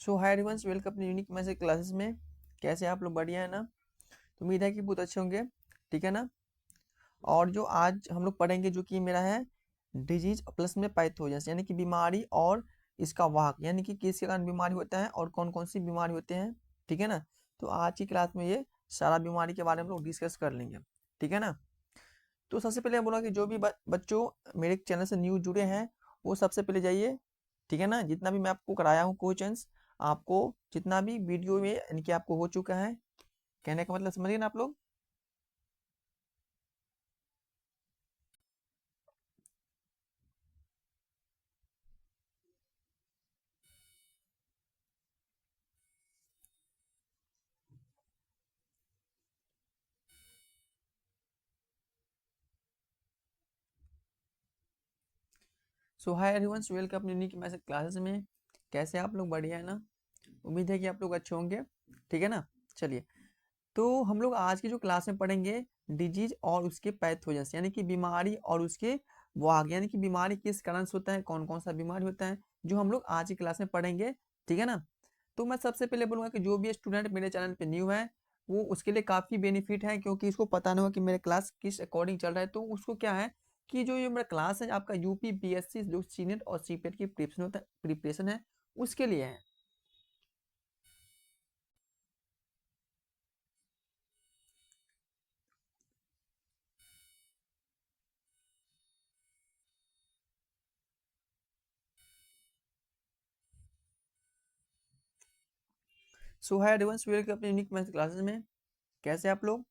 सो hi everyone, welcome अपनी unique message classes में। कैसे आप लोग? बढ़िया है ना? तो उम्मीद है कि बहुत अच्छे होंगे। ठीक है ना? और जो आज हम लोग पढ़ेंगे जो कि मेरा है डिजीज प्लस में पैथोजेंस, यानी कि बीमारी और इसका वाहक, यानी कि किसके कारण बीमारी होता है और कौन कौन सी बीमारी होते हैं। ठीक है ना? तो आज की क्लास में ये सारा बीमारी के बारे में हम लोग डिस्कस कर लेंगे। ठीक है ना? तो सबसे पहले मैं बोला कि जो भी बच्चों मेरे चैनल से न्यू जुड़े हैं वो सबसे पहले जाइए। ठीक है ना? जितना भी मैं आपको कराया हूँ क्वेश्चंस, आपको जितना भी वीडियो में यानी कि आपको हो चुका है, कहने का मतलब समझिए ना आप लोग। सो हाय एवरीवन, वेलकम अपनी यूनिक मैसेज क्लासेस में। कैसे आप लोग? बढ़िया है ना? उम्मीद है कि आप लोग अच्छे होंगे। ठीक है ना? चलिए, तो हम लोग आज की जो क्लास में पढ़ेंगे डिजीज और उसके पैथोजेंस, यानी कि बीमारी और उसके वाहक, यानी कि बीमारी किस कारण से होता है, कौन कौन सा बीमारी होता है, जो हम लोग आज की क्लास में पढ़ेंगे। ठीक है ना? तो मैं सबसे पहले बोलूंगा कि जो भी स्टूडेंट मेरे चैनल पे न्यू है वो उसके लिए काफ़ी बेनिफिट है, क्योंकि इसको पता नहीं होगा कि मेरे क्लास किस अकॉर्डिंग चल रहा है। तो उसको क्या है कि जो ये मेरा क्लास है आपका यूपी बीएससी जो सीनेट और सीपेट की प्रिपरेशन है उसके लिए है। सो हाय एवरीवन, वेलकम अपने यूनिक मैथ क्लासेस में। कैसे आप लोग?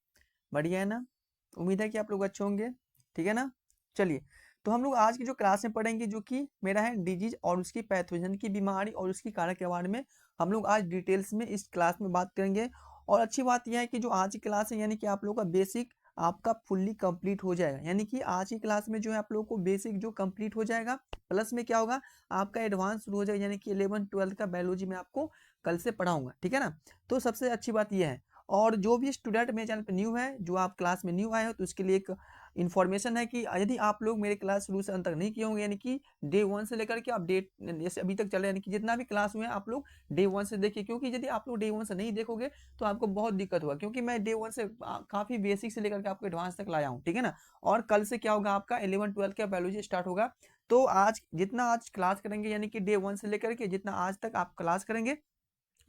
बढ़िया है ना? उम्मीद है कि आप लोग अच्छे होंगे। ठीक है ना? चलिए, तो हम लोग आज की जो क्लास में पढ़ेंगे जो कि मेरा है डिजीज और उसकी पैथोजन की बीमारी और उसकी कारक के बारे में हम लोग आज डिटेल्स में इस क्लास में बात करेंगे। और अच्छी बात यह है कि जो आज की क्लास है यानी कि आप लोगों का बेसिक आपका फुल्ली कंप्लीट हो जाएगा, यानी कि आज की क्लास में जो है आप लोगों को बेसिक जो कंप्लीट हो जाएगा, प्लस में क्या होगा आपका एडवांस शुरू हो जाएगा, यानी कि 11th 12th का बायोलॉजी में आपको कल से पढ़ाऊंगा। ठीक है ना? तो सबसे अच्छी बात यह है। और जो भी स्टूडेंट मेरे चैनल पे न्यू है, जो आप क्लास में न्यू आए हो, तो उसके लिए एक इन्फॉर्मेशन है कि यदि आप लोग मेरे क्लास शुरू से अंत तक नहीं किए होंगे, यानी कि डे 1 से लेकर के आप डे जैसे अभी तक चले, यानी कि जितना भी क्लास हुए हैं आप लोग डे 1 से देखिए, क्योंकि यदि आप लोग डे 1 से नहीं देखोगे तो आपको बहुत दिक्कत होगा, क्योंकि मैं डे 1 से काफ़ी बेसिक से लेकर के आपको एडवांस तक लाया हूँ। ठीक है ना? और कल से क्या होगा आपका 11th 12th का बायोलॉजी स्टार्ट होगा। तो आज जितना आज क्लास करेंगे, यानी कि डे 1 से लेकर के जितना आज तक आप क्लास करेंगे,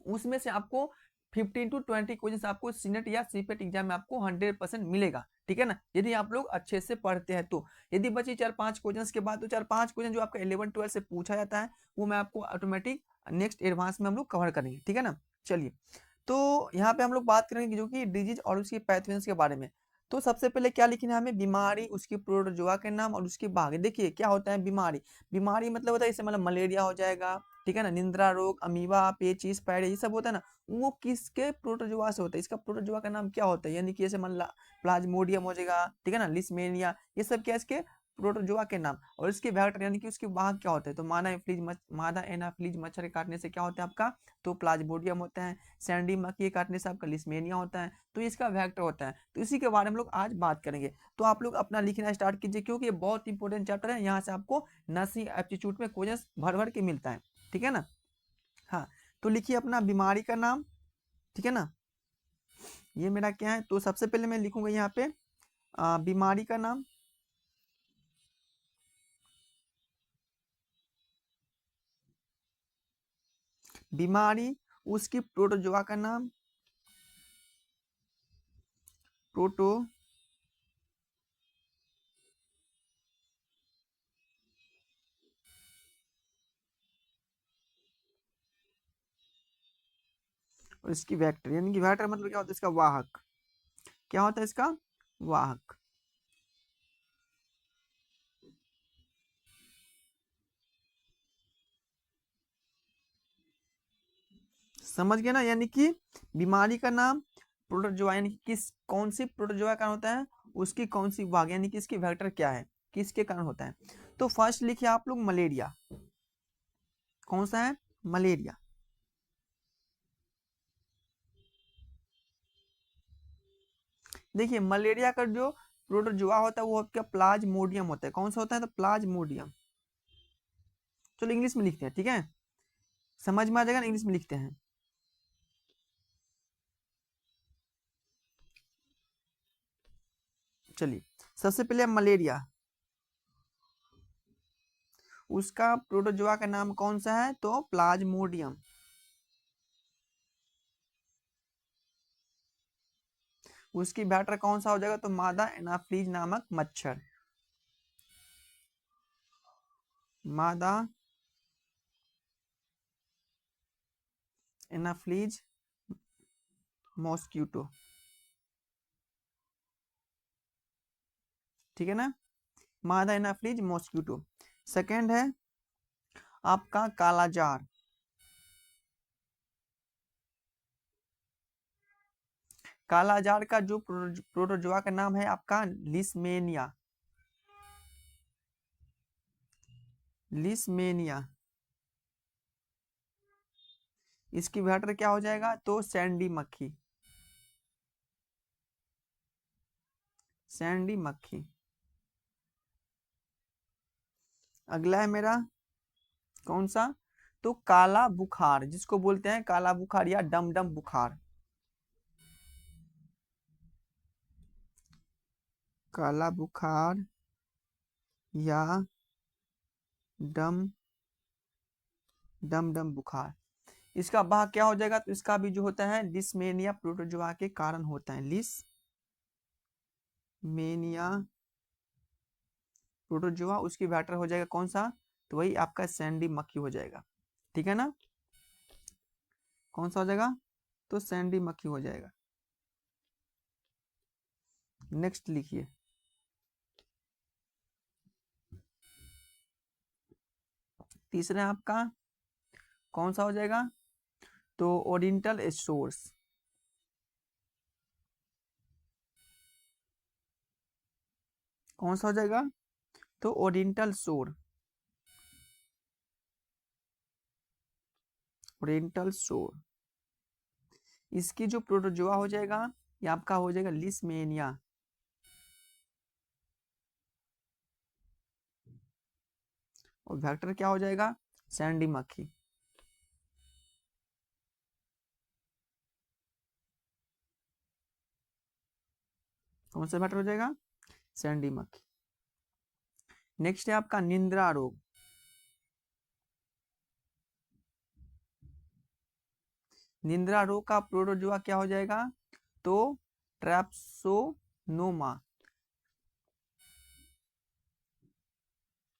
उसमें से आपको 15 to 20 क्वेश्चन आपको सीनेट या सीपेट एग्जाम में आपको 100% मिलेगा। ठीक है ना? यदि आप लोग अच्छे से पढ़ते हैं तो। यदि बचे 4-5 क्वेश्चन के बाद, तो 4-5 क्वेश्चन जो आपका 11 12 से पूछा जाता है वो मैं आपको ऑटोमेटिक नेक्स्ट एडवांस में हम लोग कवर करेंगे। ठीक है ना? चलिए, तो यहाँ पे हम लोग बात करेंगे जो कि डिजीज और उसकी पैथोजेंस के बारे में। तो सबसे पहले क्या लिखना है हमें? बीमारी, उसकी प्रोटोजोआ के नाम और उसके भाग। देखिए क्या होता है बीमारी। बीमारी मतलब होता है जैसे मतलब मलेरिया हो जाएगा, ठीक है ना, निंद्रा रोग, अमीबा, पेचिस, पैड, ये सब होता है ना, वो किसके प्रोटोजोआ से होता है? इसका प्रोटोजोआ का नाम क्या होता है? यानी कि जैसे मान ला प्लाज्मोडियम हो जाएगा, ठीक है ना, लिस्मेनिया, ये सब क्या है इसके प्रोटोजोआ के नाम। और इसके वेक्टर यानी कि उसके वाहक क्या होते हैं? तो मादा एनाफ्लीज मच्छर के काटने से क्या होता है आपका? तो प्लाज्मोडियम होता है। सैंडी मक्खी के काटने से आपका लिस्मेनिया होता है, तो इसका वेक्टर होता है। तो इसी के बारे में लोग आज बात करेंगे। तो आप लोग अपना लिखना स्टार्ट कीजिए, क्योंकि ये बहुत इंपॉर्टेंट चैप्टर है, यहाँ से आपको नर्सिंग एप्टीट्यूड में क्वेश्चन भर भर के मिलता है। ठीक है ना? हाँ, तो लिखिए अपना बीमारी का नाम। ठीक है ना? ये मेरा क्या है, तो सबसे पहले मैं लिखूंगा यहाँ पे बीमारी का नाम। बीमारी, उसकी प्रोटोजोआ का नाम, प्रोटो और इसकी वेक्टर, यानी कि वेक्टर मतलब क्या होता है? इसका वाहक। क्या होता है इसका? वाहक। समझ गए ना? यानी कि बीमारी का नाम, प्रोटोजोआ, यानी कि किस कौन सी प्रोटोजोआ कारण होता है, उसकी कौन सी भाग, यानी कि इसकी वेक्टर क्या है, किसके कारण होता है। तो फर्स्ट लिखिए आप लोग मलेरिया। कौन सा है? मलेरिया। देखिए मलेरिया का जो प्रोटोजोआ होता है वो आपका प्लाज्मोडियम होता है। कौन सा होता है? तो प्लाज्मोडियम। चलो इंग्लिश में लिखते हैं, ठीक है। समझ में आ जाएगा ना, इंग्लिश में लिखते हैं। चलिए, सबसे पहले मलेरिया, उसका प्रोटोजोआ का नाम कौन सा है? तो प्लाज्मोडियम। उसकी बैटर कौन सा हो जाएगा? तो मादा एनाफ्लीज नामक मच्छर। मादा एनाफ्लीज मॉस्क्यूटो, ठीक है ना, मादा एनाफ्लीज मॉस्क्यूटो। सेकेंड है आपका कालाजार। कालाजार का जो प्रोटोजोआ का नाम है आपका लिस्मेनिया। लिस्मेनिया। इसकी बैटर क्या हो जाएगा? तो सैंडी मक्खी। सैंडी मक्खी। अगला है मेरा कौन सा? तो काला बुखार, जिसको बोलते हैं काला बुखार या डम डम बुखार। काला बुखार या डम डम डम बुखार। इसका भाग क्या हो जाएगा? तो इसका भी जो होता है लिस्मेनिया प्रोटोजोआ के कारण होता है। लिस्मेनिया प्रोटोजोआ, उसकी बैटर हो जाएगा कौन सा? तो वही आपका सैंडी मक्खी हो जाएगा, ठीक है ना। कौन सा हो जाएगा? तो सैंडी मक्खी हो जाएगा। नेक्स्ट लिखिए, तीसरा आपका कौन सा हो जाएगा? तो ओरिएंटल सोर्स। कौन सा हो जाएगा? तो ओरिएंटल सोर। ओरिएंटल सोर। इसकी जो प्रोटोजोआ हो जाएगा ये आपका हो जाएगा लिस्मेनिया। और वेक्टर क्या हो जाएगा? सैंडी मक्खी। कौन सा वेक्टर हो जाएगा? सैंडी मक्खी। नेक्स्ट है आपका निंद्रा रोग। निंद्रा रोग का प्रोटोजोआ क्या हो जाएगा? तो ट्रैप्सोनोमा।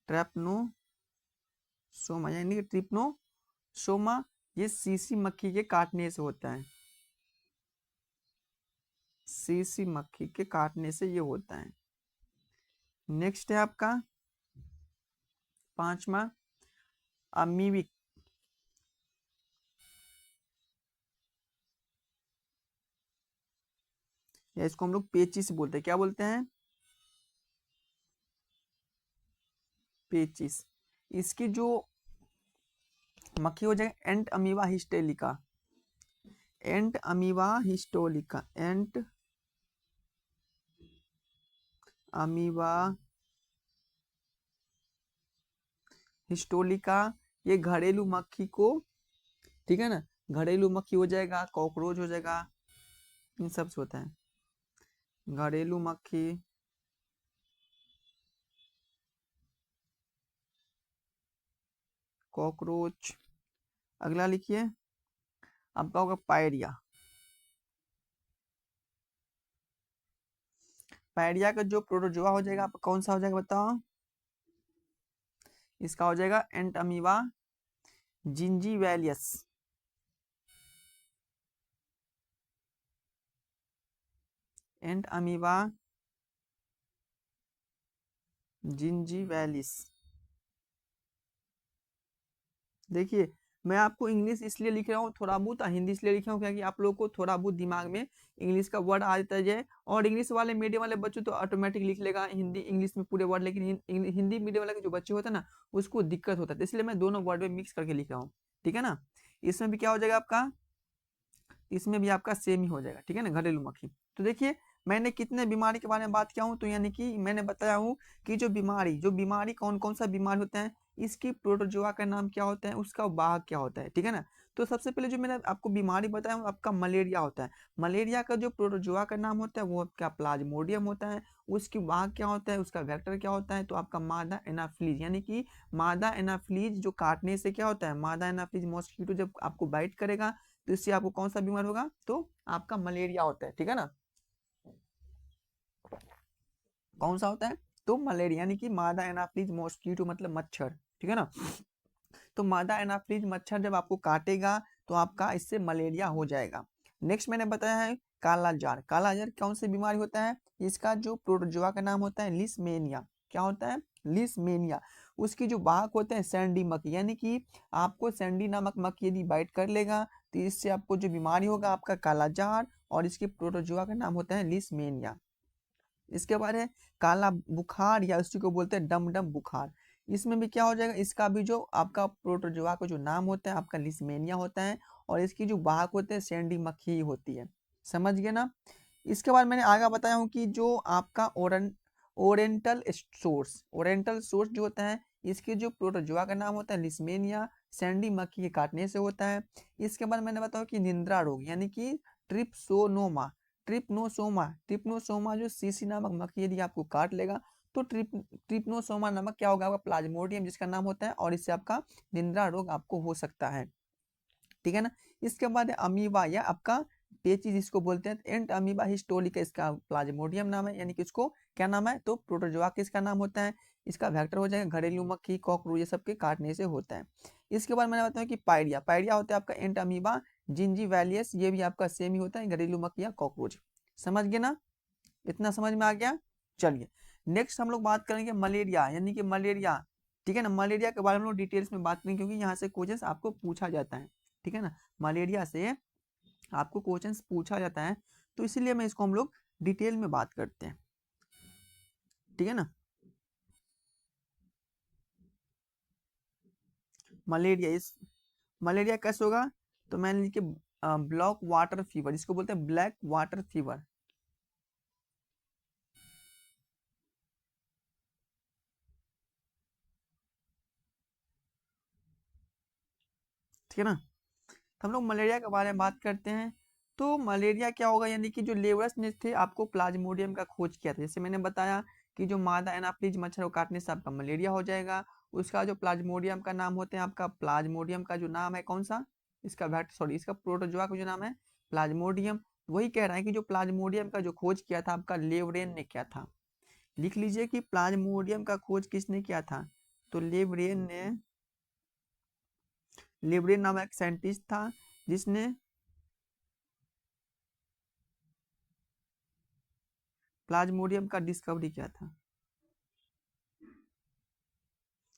ट्रैप्नोसोमा यानी ट्रिप्नोसोमा, ये सीसी मक्खी के काटने से होता है। सीसी मक्खी के काटने से ये होता है। नेक्स्ट है आपका पांचवा अमीबिक। या इसको हम लोग पेचिस बोलते हैं। क्या बोलते हैं? पेचिस। इसकी जो मक्खी हो जाएगा एंट अमीबा हिस्टेलिका। एंट अमीबा हिस्टोलिका। एंट अमीबा हिस्टोलिका, ये घरेलू मक्खी को, ठीक है ना, घरेलू मक्खी हो जाएगा, कॉकरोच हो जाएगा, इन सब से होता है। घरेलू मक्खी, कॉकरोच। अगला लिखिए आपका होगा पायरिया। पायरिया का जो प्रोटोजोआ हो जाएगा आपका कौन सा हो जाएगा बताओ? इसका हो जाएगा एंट अमीबा जिंजीवैलियस। एंट अमीबा जिंजीवैलिस। देखिए, मैं आपको इंग्लिश इसलिए लिख रहा हूँ थोड़ा बहुत, हिंदी इसलिए लिख रहा हूँ क्योंकि आप लोगों को थोड़ा बहुत दिमाग में इंग्लिश का वर्ड आ जाता है। और इंग्लिश वाले मीडियम वाले बच्चों तो ऑटोमेटिक लिख लेगा हिंदी इंग्लिश में पूरे वर्ड, लेकिन हिंदी मीडियम वाले जो बच्चे होते हैं ना उसको दिक्कत होता है, इसलिए मैं दोनों वर्ड में मिक्स करके लिख रहा हूँ, ठीक है ना। इसमें भी क्या हो जाएगा आपका? इसमें भी आपका सेम ही हो जाएगा, ठीक है ना, घरेलू मक्खी। तो देखिए, मैंने कितने बीमारी के बारे में बात किया हूँ, तो यानी कि मैंने बताया हूँ कि जो बीमारी कौन कौन सा बीमारी होते हैं, इसकी प्रोटोजोआ का नाम क्या होता है, उसका वाहक क्या होता है, ठीक है ना। तो सबसे पहले जो मैंने आपको बीमारी बताया वो आपका मलेरिया होता है। मलेरिया का जो प्रोटोजोआ का नाम होता है वो आपका प्लाज्मोडियम होता है। उसकी वाहक क्या होता है, उसका वेक्टर क्या होता है, तो आपका मादा एनाफ्लीज, यानी कि मादा एनाफ्लीज जो काटने से क्या होता है, मादा एनाफ्लीज मॉस्किटो जब आपको बाइट करेगा तो इससे आपको कौन सा बीमार होगा, तो आपका मलेरिया होता है, ठीक है ना। कौन सा होता है, तो मलेरिया, यानी कि मादा एनाफ्लीज मॉस्किटो मतलब मच्छर, ठीक है ना। तो मादा एनाफ्लीज मच्छर जब आपको काटेगा तो आपका इससे मलेरिया हो जाएगा। नेक्स्ट मैंने बताया है काला जार। काला जार कौन सी बीमारी होता है, इसका जो प्रोटोजोआ का नाम होता है लिस्मेनिया। क्या होता है, लिस्मेनिया। उसकी जो वाहक होते हैं सैंडी मक्खी, यानी कि आपको सैंडी नामक मक्खी यदि बाइट कर लेगा तो इससे आपको जो बीमारी होगा आपका काला जार, और इसके प्रोटोजोआ का नाम होता है लिस्मेनिया। इसके बाद है काला बुखार, या उसी को बोलते हैं डम डम बुखार। इसमें भी क्या हो जाएगा, इसका भी जो आपका प्रोटोजोआ का जो नाम होता है आपका लिस्मेनिया होता है, और इसकी जो वाहक होते हैं सैंडी मक्खी होती है। समझ गए ना। इसके बाद मैंने आगे बताया हूँ कि जो आपका ओरेंटल सोर्स, ओरेंटल सोर्स जो होता है इसके जो प्रोटोजोआ का नाम होता है लिस्मेनिया, सैंडी मक्खी के काटने से होता है। इसके बाद मैंने बताया कि निंद्रा रोग, यानी कि ट्रिप्सोनोमा, ट्रिप्नोसोमा जो सीसी नामक मक्खी यदि आपको काट लेगा तो ट्रिप्नोसोमा नामक क्या होगा, आपका प्लाज्मोडियम जिसका नाम होता है, और इससे आपका निंद्रा रोग आपको हो सकता है, ठीक है ना। इसके बाद है अमीबा, या आपका पेचिस जिसको बोलते हैं, एंट अमीबा हिस्टोलिका इसका प्लाज्मोडियम नाम है, यानी कि इसको क्या नाम है, तो प्रोटोजोआ किसका नाम होता है, इसका वेक्टर हो जाएगा घरेलू मक्खी कॉकरोच ये सब के काटने से होता है। इसके बाद मैंने बताया कि पायरिया, पायरिया होता है आपका एंट अमीबा जिंजीवैलियस, ये भी आपका सेम ही होता है घरेलू मक्खी या कॉकरोच। समझ गए ना, इतना समझ में आ गया। चलिए नेक्स्ट हम लोग बात करेंगे मलेरिया, यानी कि मलेरिया, ठीक है ना। मलेरिया के बारे में हम लोग डिटेल्स में बात करेंगे क्योंकि यहाँ से क्वेश्चंस आपको पूछा जाता है, ठीक है ना। मलेरिया से आपको क्वेश्चंस पूछा जाता है, तो इसीलिए मैं इसको हम लोग डिटेल में बात करते हैं, ठीक है ना। मलेरिया, इस मलेरिया कैसे होगा, तो मैंने लिखे ब्लैक वाटर फीवर, इसको बोलते हैं ब्लैक वाटर फीवर, ठीक है ना। तो हम लोग मलेरिया के बारे में बात करते हैं। तो मलेरिया क्या होगा, यानी कि जो लेवरस ने थे आपको प्लाज्मोडियम का खोज किया था, जैसे मैंने बताया कि जो मादा एनाफ्लीज मच्छर को काटने से आपका मलेरिया हो जाएगा। उसका जो प्लाज्मोडियम का नाम होते हैं, आपका प्लाज्मोडियम का जो नाम है कौन सा, इसका इसका प्रोटोजोआ का जो नाम है प्लाज्मोडियम। वही कह रहा है कि जो प्लाज्मोडियम का जो खोज किया था आपका लेवरेन ने किया था। लिख लीजिए कि प्लाज्मोडियम का खोज किसने किया था, तो लेवरेन नामक एक साइंटिस्ट था जिसने प्लाज्मोडियम का डिस्कवरी किया था।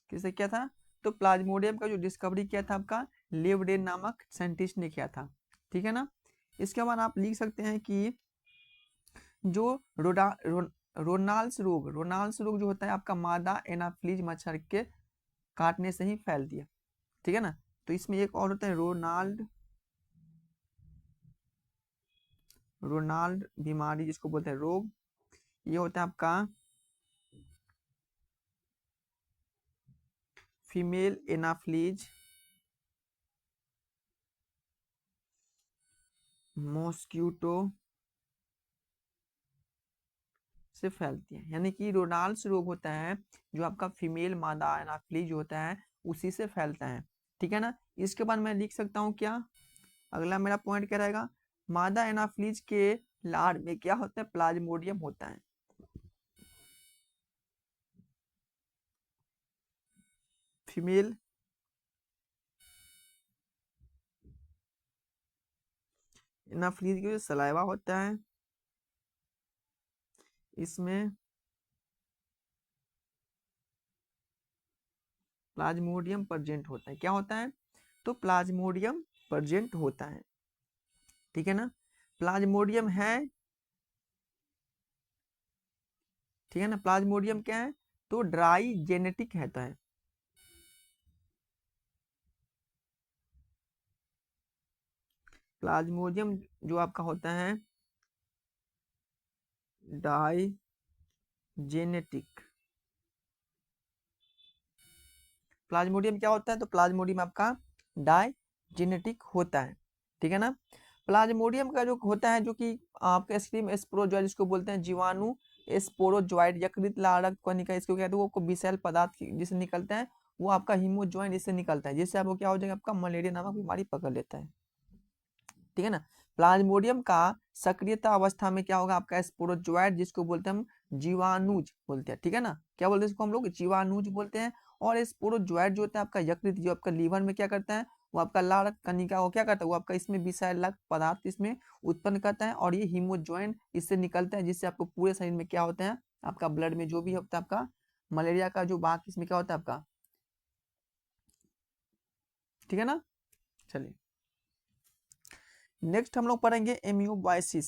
किसने किया था, तो प्लाज्मोडियम का जो डिस्कवरी किया था आपका लेवरेन नामक साइंटिस्ट ने किया था, ठीक है ना। इसके बाद आप लिख सकते हैं कि जो रोनाल्ड्स रोग जो होता है आपका मादा एनाफ्लीज मच्छर के काटने से ही फैल दिया, ठीक है ना। तो इसमें एक और होता है रोनाल्ड बीमारी जिसको बोलते हैं रोग, ये होता है आपका फीमेल एनाफ्लीज मॉस्क्यूटो से फैलती है, यानी कि रोनाल्ड्स रोग होता है जो आपका फीमेल मादा एनाफ्लीज होता है उसी से फैलता है, ठीक है ना। इसके बाद मैं लिख सकता हूँ क्या, अगला मेरा पॉइंट क्या रहेगा, मादा एनाफ्लीज के लार में क्या होता है, प्लाज्मोडियम होता है। फीमेल एनाफ्लीज के जो सलाइवा होता है इसमें प्लाज्मोडियम प्रेजेंट होता है, क्या होता है, तो प्लाज्मोडियम प्रेजेंट होता है, ठीक है ना। प्लाज्मोडियम है, ठीक है ना। प्लाज्मोडियम क्या है, तो ड्राई जेनेटिक रहता है, प्लाज्मोडियम जो आपका होता है डाई जेनेटिक, प्लाज्मोडियम क्या होता है? तो प्लाज्मोडियम आपका डाइजेनेटिक होता है, ठीक है ना। प्लाज्मोडियम का जो होता है, जो कि आपका स्क्रीम स्पोरोजोइड जिसको बोलते हैं, जीवाणु स्पोरोजोइड यकृत लारक कणिका इसको कहते हैं, वो विषैल पदार्थ जिससे निकलता है, वो आपका हीमोजोइन इससे निकलता है, जिससे आपको क्या हो जाएगा, आपका मलेरिया नामक बीमारी पकड़ लेता है, ठीक है ना। प्लाज्मोडियम का सक्रियता अवस्था में क्या होगा, आपका स्पोरोजोइड जिसको बोलते हैं हम जीवाणुज बोलते हैं, ठीक है ना। क्या बोलते हैं इसको हम लोग? जीवाणुज बोलते हैं। और स्पोरोजोइड जो होता है आपका यकृत, जो आपका लीवर में क्या करता है, वो आपका लाल कणिका को क्या करता है, वो आपका इसमें विषैला पदार्थ इसमें उत्पन्न करता है, और ये हीमोजोइन इससे निकलता है, जिससे आपको पूरे शरीर में क्या होता है, आपका ब्लड में जो भी होता है आपका मलेरिया का जो बात इसमें क्या होता है आपका, ठीक है ना। चलिए नेक्स्ट हम लोग पढ़ेंगे एम्यूबाइसिस।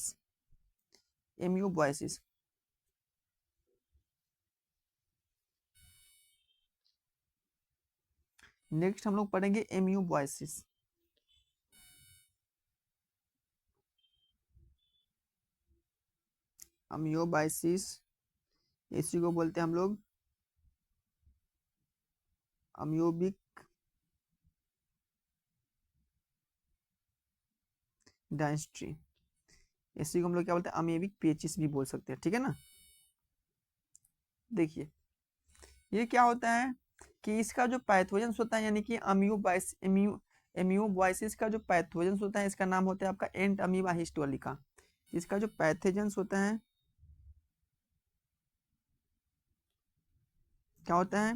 एम्यूबाइसिस नेक्स्ट हम लोग पढ़ेंगे एम्यूबाइसिस। अम्योबाइसिस इसी को बोलते हैं हम लोग अम्योबिक डायस्ट्री, इसी को हम लोग क्या बोलते हैं, अमेबिक पेचिस भी बोल सकते हैं, ठीक है ना। देखिए ये क्या होता है कि इसका जो पैथोजन होता है, यानी कि एम्यूबाइसिस का जो पैथोजन होता है, इसका नाम होता है आपका एंट अमीबा हिस्टोलिका। इसका जो पैथोजन होता है क्या होता है,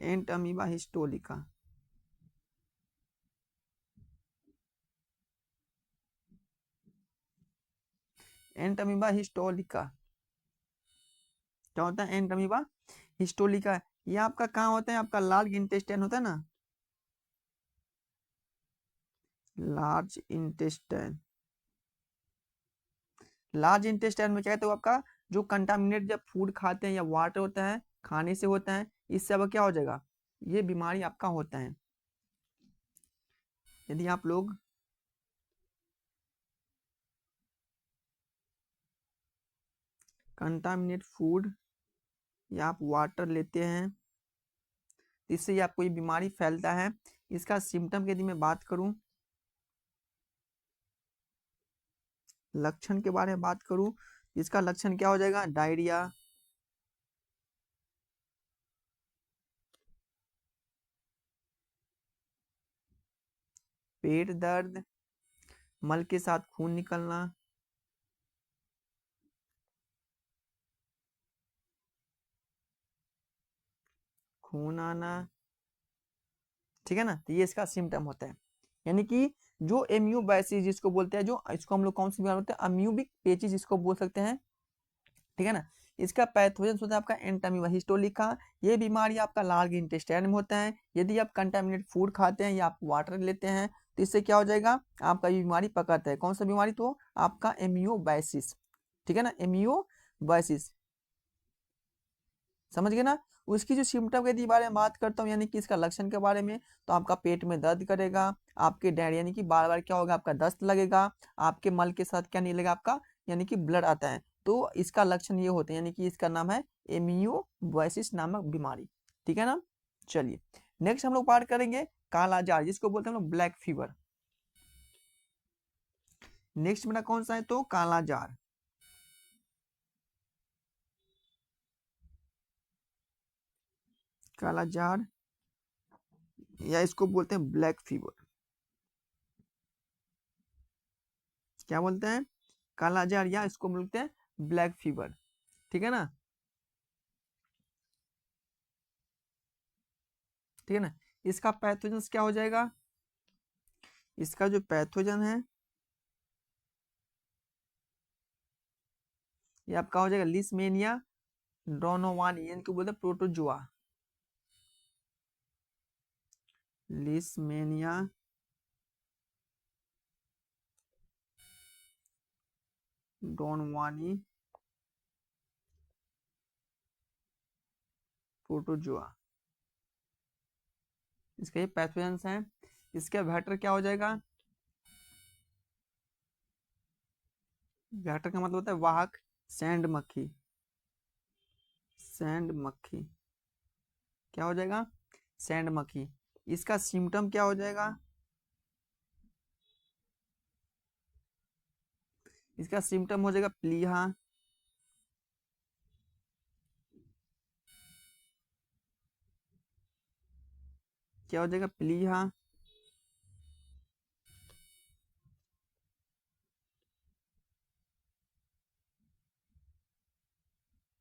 एंट अमीबा हिस्टोलिका। एंट अमीबा हिस्टोलिका क्या होता है, एंट अमीबा हिस्टोलिका। ये आपका कहाँ होता है, आपका लार्ज इंटेस्टाइन होता है ना, लार्ज इंटेस्टाइन। लार्ज इंटेस्टाइन में क्या कहते हो, आपका जो कंटामिनेट जब फूड खाते हैं या वाटर होता है खाने से होता है, इससे अब क्या हो जाएगा, ये बीमारी आपका होता है। यदि आप लोग कंटामिनेट फूड या आप वाटर लेते हैं, इससे ये आपको ये बीमारी फैलता है। इसका सिम्टम यदि मैं बात करूं, लक्षण के बारे में बात करूं, इसका लक्षण क्या हो जाएगा, डायरिया, पेट दर्द, मल के साथ खून निकलना, खून आना, ठीक है ना। तो ये इसका सिम्टम होता है, यानी कि जो एम्यूबाइसिस जिसको बोलते हैं, जो इसको हम लोग कौन सी बीमारी बोलते हैं, अम्यूबिक पेचिस जिसको बोल सकते हैं, ठीक है ना। इसका पैथोजन होता है आपका एंटामीबा हिस्टोलिका। ये बीमारी आपका लार्ज इंटेस्टाइन में होता है। यदि आप कंटामिनेट फूड खाते हैं या आप वाटर लेते हैं, तो इससे क्या हो जाएगा, आपका ये बीमारी पकड़ता है। कौन सा बीमारी, तो आपका एम्यूबाइसिस, ठीक है ना, एम्यूबाइसिस, समझ गए ना। उसकी जो सिम्टम के बारे में बात करता हूँ, यानी कि इसका लक्षण के बारे में, तो आपका पेट में दर्द करेगा, आपके डायरिया यानी कि बार बार क्या होगा, आपका दस्त लगेगा, आपके मल के साथ क्या नहीं लगेगा आपका, यानी कि ब्लड आता है। तो इसका लक्षण ये होते हैं, यानी कि इसका नाम है एमियोबाइसिस नामक बीमारी, ठीक है ना। चलिए नेक्स्ट हम लोग बात करेंगे कालाजार, जिसको बोलते हैं हम लोग ब्लैक फीवर। नेक्स्ट मेरा कौन सा है, तो कालाजार। कालाजार या इसको बोलते हैं ब्लैक फीवर, क्या बोलते हैं, कालाजार या इसको बोलते हैं ब्लैक फीवर, ठीक है ना। ठीक है ना। इसका पैथोजन क्या हो जाएगा, इसका जो पैथोजन है ये आपका हो जाएगा लिस्मेनिया ड्रोनोवानी, इनको बोलते हैं प्रोटोजुआ, लिस्मेनिया डोनवानी प्रोटोजुआ, इसके ये पैथोजन्स हैं। इसके वेक्टर क्या हो जाएगा, वेक्टर का मतलब होता है वाहक, सैंड मक्खी, सैंड मक्खी, क्या हो जाएगा? सैंड मक्खी। इसका सिम्टम क्या हो जाएगा? इसका सिम्टम हो जाएगा प्लीहा, क्या हो जाएगा? प्लीहा।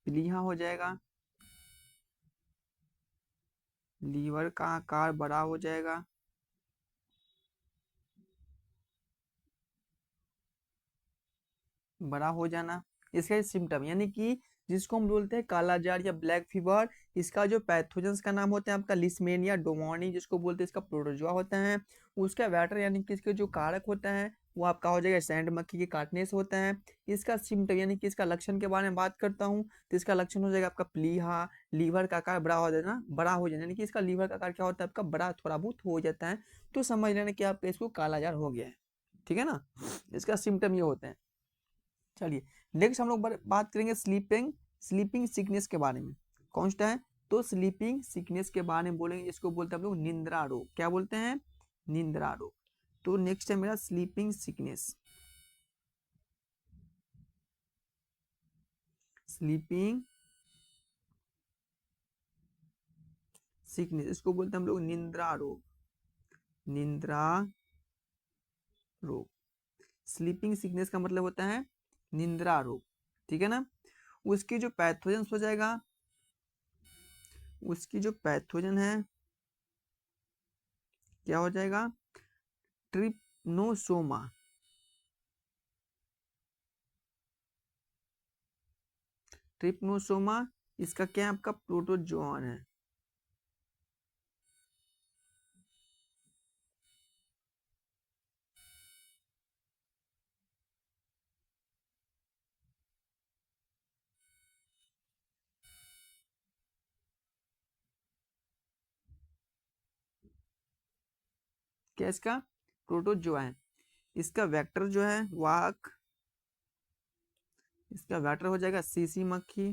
प्लीहा हो जाएगा। लीवर का आकार बड़ा हो जाएगा। बड़ा हो जाना, इसका सिम्टम यानी कि जिसको हम बोलते हैं कालाजार या ब्लैक फीवर। इसका जो पैथोजेंस का नाम होता है आपका लिस्मेनिया डोमोनी, जिसको बोलते हैं, इसका प्रोटोजोआ होता है। उसका वैटर यानी कि इसके जो कारक होता है वो आपका हो जाएगा सैंड मक्खी के काटने से होता है। इसका सिम्टम यानी कि इसका लक्षण के बारे में बात करता हूँ तो इसका लक्षण हो जाएगा आपका प्लीहा, लीवर का आकार बड़ा हो जाना, बड़ा हो जाना, यानी कि इसका लीवर का आकार क्या होता है आपका? बड़ा थोड़ा बहुत हो जाता है। तो समझ लेना कि आपका इसको कालाजार हो गया है, ठीक है ना। इसका सिम्टम ये होते हैं। चलिए नेक्स्ट हम लोग बात करेंगे स्लीपिंग स्लीपिंग सिकनेस के बारे में। कौन सा है? तो स्लीपिंग सिकनेस के बारे में बोलेंगे, इसको बोलते हैं हम लोग निंद्रा रोग। क्या बोलते हैं? निंद्रा रोग। तो नेक्स्ट है मेरा स्लीपिंग सिकनेस। स्लीपिंग सिकनेस, इसको बोलते हैं हम लोग निंद्रा रोग। निंद्रा रोग। स्लीपिंग सिकनेस का मतलब होता है निंद्रा रोग, ठीक है ना। उसकी जो पैथोजन हो जाएगा, उसकी जो पैथोजन है क्या हो जाएगा? ट्रिप्नोसोमा। ट्रिप्नोसोमा, इसका क्या है आपका? प्रोटोजोआन है। क्या इसका? प्रोटोजोआ है। इसका वेक्टर जो है वाक, इसका वेक्टर हो जाएगा सीसी मक्खी।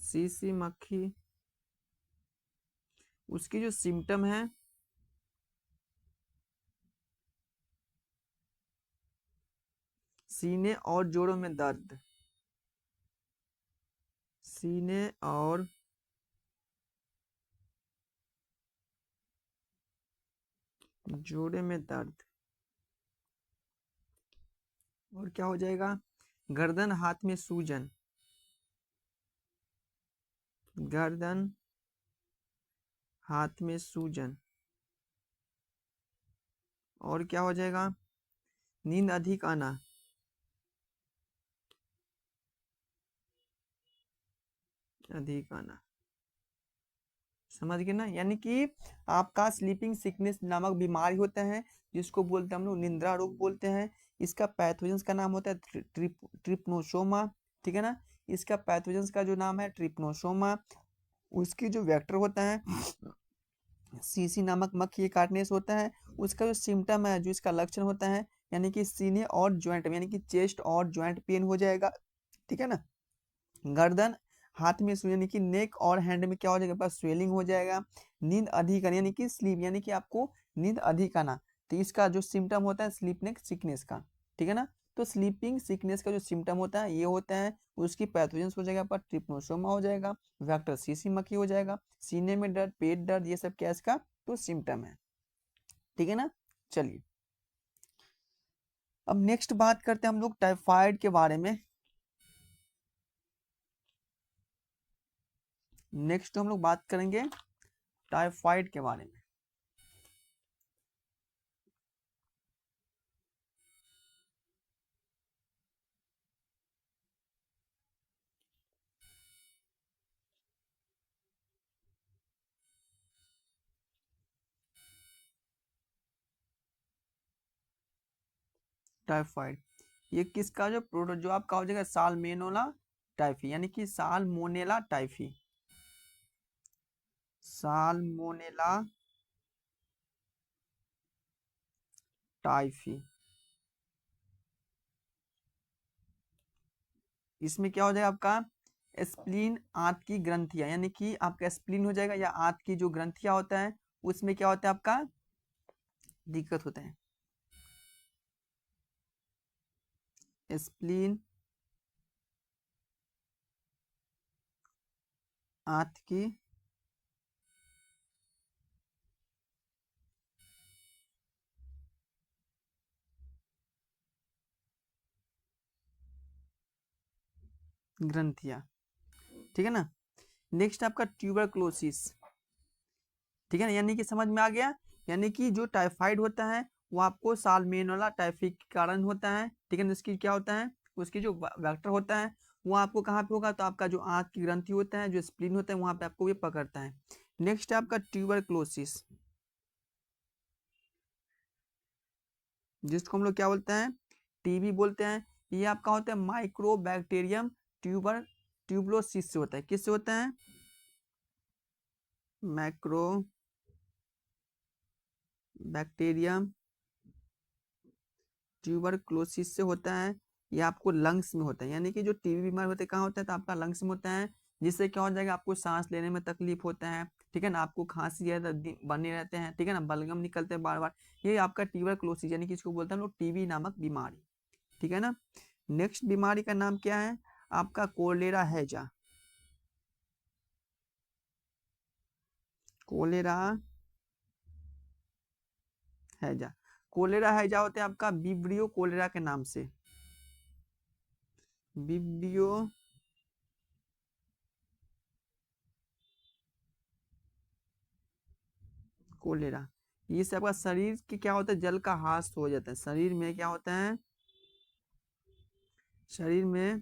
सीसी मक्खी। उसकी जो सिम्टम है सीने और जोड़ों में दर्द। सीने और जोड़े में दर्द। और क्या हो जाएगा? गर्दन हाथ में सूजन। गर्दन हाथ में सूजन। और क्या हो जाएगा? नींद अधिक आना। अधिक आना। समझ गए ना, यानी कि आपका स्लीपिंग सिकनेस नामक बीमारी होता है जिसको बोलते हैं हम लोग निद्रा रोग बोलते हैं। इसका पैथोजेंस का नाम होता है ट्रिप्नोसोमा, ठीक है ना। इसका पैथोजेंस का जो नाम है ट्रिप्नोसोमा। उसकी जो वेक्टर होता है सीसी नामक मक्खी के काटने से होता है। उसका जो सिम्टम है, जो इसका लक्षण होता है, यानी कि सीने और ज्वाइंट यानी कि चेस्ट और ज्वाइंट पेन हो जाएगा, ठीक है ना। गर्दन हाथ में यानी कि नेक और हैंड में क्या हो जाएगा? बस स्वेलिंग हो जाएगा। नींद अधिक आना यानी कि स्लीप यानी कि आपको नींद अधिक आना। तो इसका जो सिम्टम होता है स्लीपनेक सिकनेस का, ठीक है ना। तो स्लीपिंग सिकनेस का जो सिम्टम होता है ये होता है। उसकी पैथोजेंस हो जाएगा पर ट्रिप्नोसोमा हो जाएगा, वेक्टर सीसी मक्खी हो जाएगा, सीने में दर्द, पेट दर्द, ये सब क्या इसका तो सिम्टम है, ठीक है ना। चलिए अब नेक्स्ट बात करते हैं हम लोग टाइफाइड के बारे में। नेक्स्ट हम लोग बात करेंगे टाइफाइड के बारे में। टाइफाइड ये किसका जो प्रोटोजोआ आपका हो जाएगा? साल्मोनेला टाइफी, यानी कि साल्मोनेला टाइफी। Salmonella typhi. इसमें क्या हो जाएगा आपका स्प्लीन, आंत की ग्रंथियां, यानी कि आपका स्प्लीन हो जाएगा या आंत की जो ग्रंथियां होता है उसमें क्या होता है आपका दिक्कत होता है। स्प्लीन, आंत की ग्रंथियां, ठीक है ना। नेक्स्ट आपका ट्यूबरक्लोसिस, ठीक है ना, यानी कि समझ में आ गया। यानी कि जो टाइफाइड होता है वो आपको साल्मोनेला टाइफी के कारण होता है, ठीक है ना। इसकी क्या होता है, उसकी जो वेक्टर होता है वो आपको कहाँ पे होगा, तो आपका जो आंत की ग्रंथि होता है, जो स्प्लीन होता है, वहां पे आपको ये पकड़ता है। नेक्स्ट है आपका ट्यूबरक्लोसिस, जिसको हम लोग क्या बोलते हैं, टीबी बोलते हैं। ये आपका होता है माइक्रोबैक्टीरियम ट्यूबलोसिस से होता है। किससे होता है, माइक्रोबैक्टीरियम ट्यूबरक्लोसिस से होता है। ये आपको लंग्स में होता है, यानी कि जो टीबी बीमार होते हैं कहाँ होता है, तो आपका लंग्स में होता है। जिससे क्या हो जाएगा, आपको सांस लेने में तकलीफ होता है, ठीक है ना, आपको खांसी ज्यादा बने रहते हैं, ठीक है ना, बलगम निकलते हैं बार बार। ये आपका ट्यूबरक्लोसिस, यानी कि इसको बोलते हैं हम लोग टीबी नामक बीमारी, ठीक है ना। नेक्स्ट बीमारी का नाम क्या है आपका, कोलेरा हैजा। कोलेरा हैजा, कोलेरा हैजा होते हैं आपका विब्रियो कोलेरा के नाम से, विब्रियो कोलेरा। ये सब आपका शरीर के क्या होता है, जल का ह्रास हो जाता है। शरीर में क्या होता है, शरीर में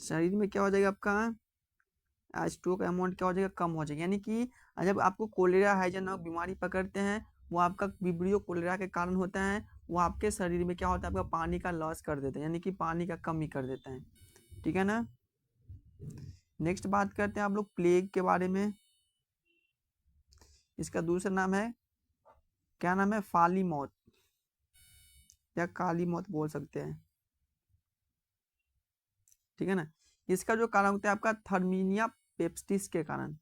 शरीर में क्या हो जाएगा आपका स्टोक अमाउंट क्या हो जाएगा, कम हो जाएगा। यानी कि जब आपको कोलेरा हैजा नामक बीमारी पकड़ते हैं, वो आपका विब्रियो कोलेरा के कारण होता है। वो आपके शरीर में क्या होता है, आपका पानी का लॉस कर देता है, यानी कि पानी का कमी कर देता है, ठीक है ना। नेक्स्ट बात करते हैं आप लोग प्लेग के बारे में। इसका दूसरा नाम है, क्या नाम है, फाली मौत या काली मौत बोल सकते हैं, ठीक है ना। इसका जो कारण होता है आपका थर्मीनिया पेप्टिस के कारण,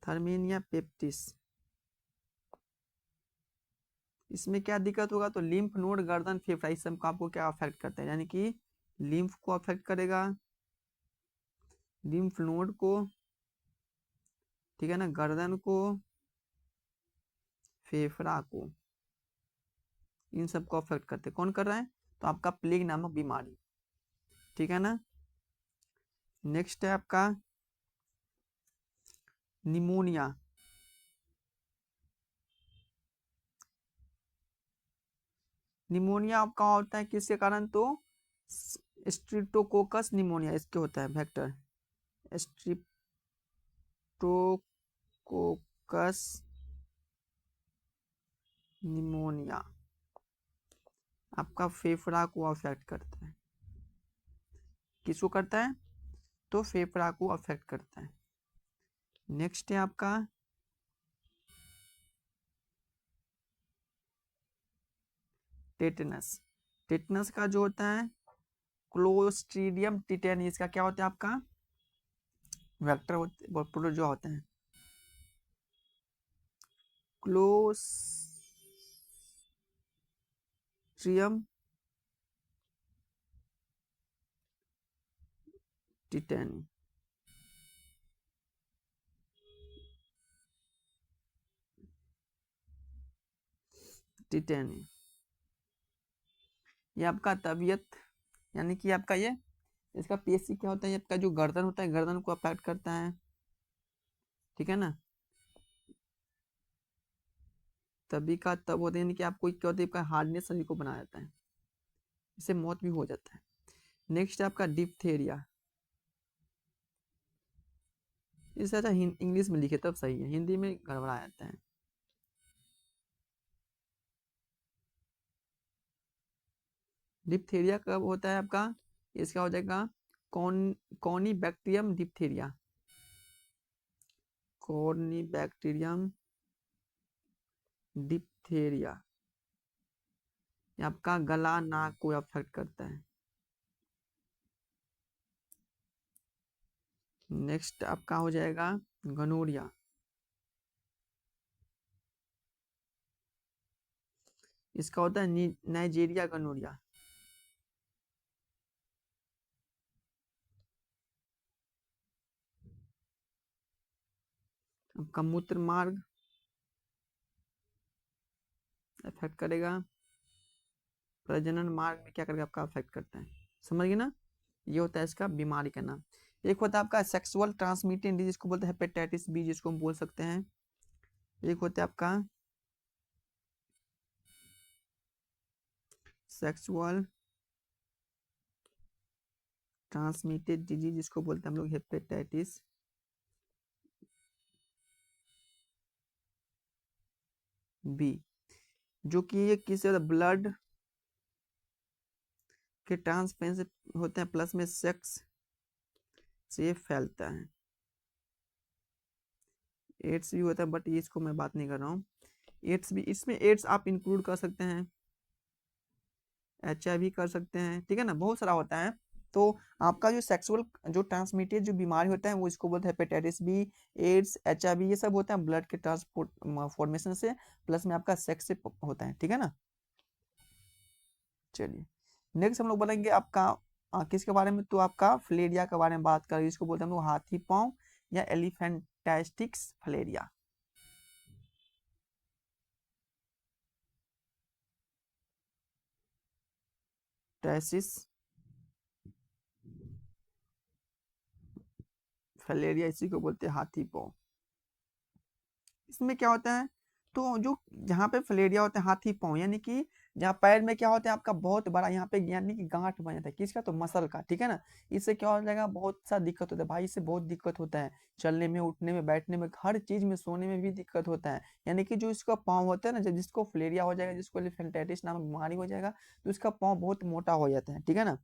थर्मीनिया पेप्टिस। इसमें क्या दिक्कत होगा, तो लिम्फ नोड, गर्दन, फेफड़ा, इस सब को आपको क्या अफेक्ट करता है, यानी कि लिम्फ को अफेक्ट करेगा, लिम्फ नोड को, ठीक है ना, गर्दन को, फेफड़ा को, इन सब को अफेक्ट करते हैं। कौन कर रहा है, तो आपका प्लेग नामक बीमारी, ठीक है ना। नेक्स्ट है आपका निमोनिया। निमोनिया आपका होता है किसके कारण, तो स्ट्रिप्टोकोकस निमोनिया इसके होता है वेक्टर, स्ट्रिप्टोकोकस निमोनिया आपका फेफड़ा को अफेक्ट करता है। किसको करता है, तो फेफड़ा को अफेक्ट करता है। नेक्स्ट है आपका टेटनस। टेटनस का जो होता है क्लोस्ट्रीडियम टिटेनी, इसका क्या होता है आपका वेक्टर होते जो होते हैं, क्लोस्ट्रियम टिटेनी, टिटेनी। ये आपका तबीयत, यानी कि आपका ये इसका पीएससी क्या होता है, आपका जो गर्दन होता है, गर्दन को अफेक्ट करता है, ठीक है ना। तभी का तब होता है, यानी कि आपको क्या होता है, आपका हार्डनेस शरीर को बना जाता है, इससे मौत भी हो जाता है। नेक्स्ट है आपका डिप्थेरिया। इसे अच्छा इंग्लिश में लिखे तब सही है, हिंदी में गड़बड़ा जाता है। डिप्थेरिया कब होता है आपका, इसका हो जाएगा कौनी bacterium diphtheria, corny bacterium diphtheria, ये आपका गला नाक को अफेक्ट करता है। नेक्स्ट आपका हो जाएगा गनोरिया, इसका होता है नाइजीरिया गनोरिया। आपका मूत्र मार्ग अफेक्ट करेगा, प्रजनन मार्ग में क्या करेगा आपका अफेक्ट करता है, समझ गए ना। ये होता है इसका बीमारी का नाम। एक होता है आपका सेक्सुअल ट्रांसमिटेड डिजीज, जिसको बोलते हैं हेपेटाइटिस बी, जिसको हम बोल सकते हैं। एक होता है आपका सेक्सुअल ट्रांसमिटेड डिजीज, जिसको बोलते हैं हम लोग हेपेटाइटिस बी, जो कि ये किसी ब्लड के ट्रांसफर से होते हैं, प्लस में सेक्स से फैलता है। एड्स भी होता है, बट इसको मैं बात नहीं कर रहा हूँ। एड्स भी, इसमें एड्स आप इंक्लूड कर सकते हैं, HIV कर सकते हैं, ठीक है ना, बहुत सारा होता है। तो आपका जो सेक्सुअल जो ट्रांसमिटेड जो बीमारी होता है वो इसको बोलते हैं हेपेटाइटिस बी, एड्स, HIV, ये सब होता है ब्लड के ट्रांसपोर्ट फॉर्मेशन से, प्लस में आपका सेक्स से होता है, ठीक है ना। चलिए नेक्स्ट हम लोग बोलेंगे आपका किसके बारे में, तो आपका फ्लेरिया के बारे में बात करेंगे, इसको बोलते हैं हम लोग हाथी पांव या एलिफेंटाइटिस फ्लेरिया। टैसिस फ्लेरिया, इसी को बोलते हैं हाथी पांव। इसमें क्या होता है, तो जो जहाँ पे फ्लेरिया होता है हाथी पांव, यानी कि जहाँ पैर में क्या होता है आपका बहुत बड़ा यहाँ पे यानी कि गांठ बन जाता है, किसका, तो मसल का, ठीक है ना। इससे क्या हो जाएगा, बहुत सा दिक्कत होता है भाई, इससे बहुत दिक्कत होता है, चलने में, उठने में, बैठने में, हर चीज में, सोने में भी दिक्कत होता है। यानी कि जो इसका पाँव होता है ना, जब जिसको फ्लेरिया हो जाएगा, जिसको एलिफेंटाइटिस नामक बीमारी हो जाएगा, तो इसका पाँव बहुत मोटा हो जाता है, ठीक है ना।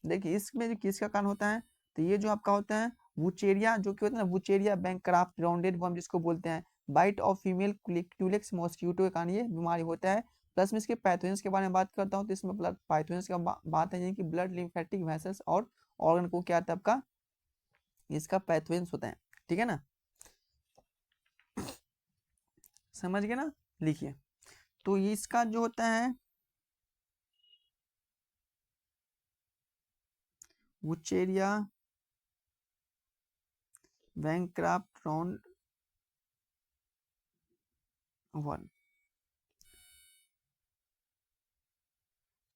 देखिए इसमें जो किसका कारण होता है, तो ये जो आपका होता है वुचेरिया, जो कि होता है ना वुचेरिया बैंकक्राफ्ट राउंडेड वर्म, जिसको बोलते हैं, bite of female Culex mosquito के कारण ये बीमारी होता है। प्लस में इसके पैथोजेंस के बारे में बात करता हूँ, तो इसमें ब्लड पैथोजेंस का बात है, यानी कि ब्लड लिम्फेटिक वेसल्स और ऑर्गन को क्या आता है आपका, इसका पैथोजेंस होता है, ठीक है ना, समझ गए ना। लिखिए, तो ये इसका जो होता है Wuchereria bancrofti roundworm,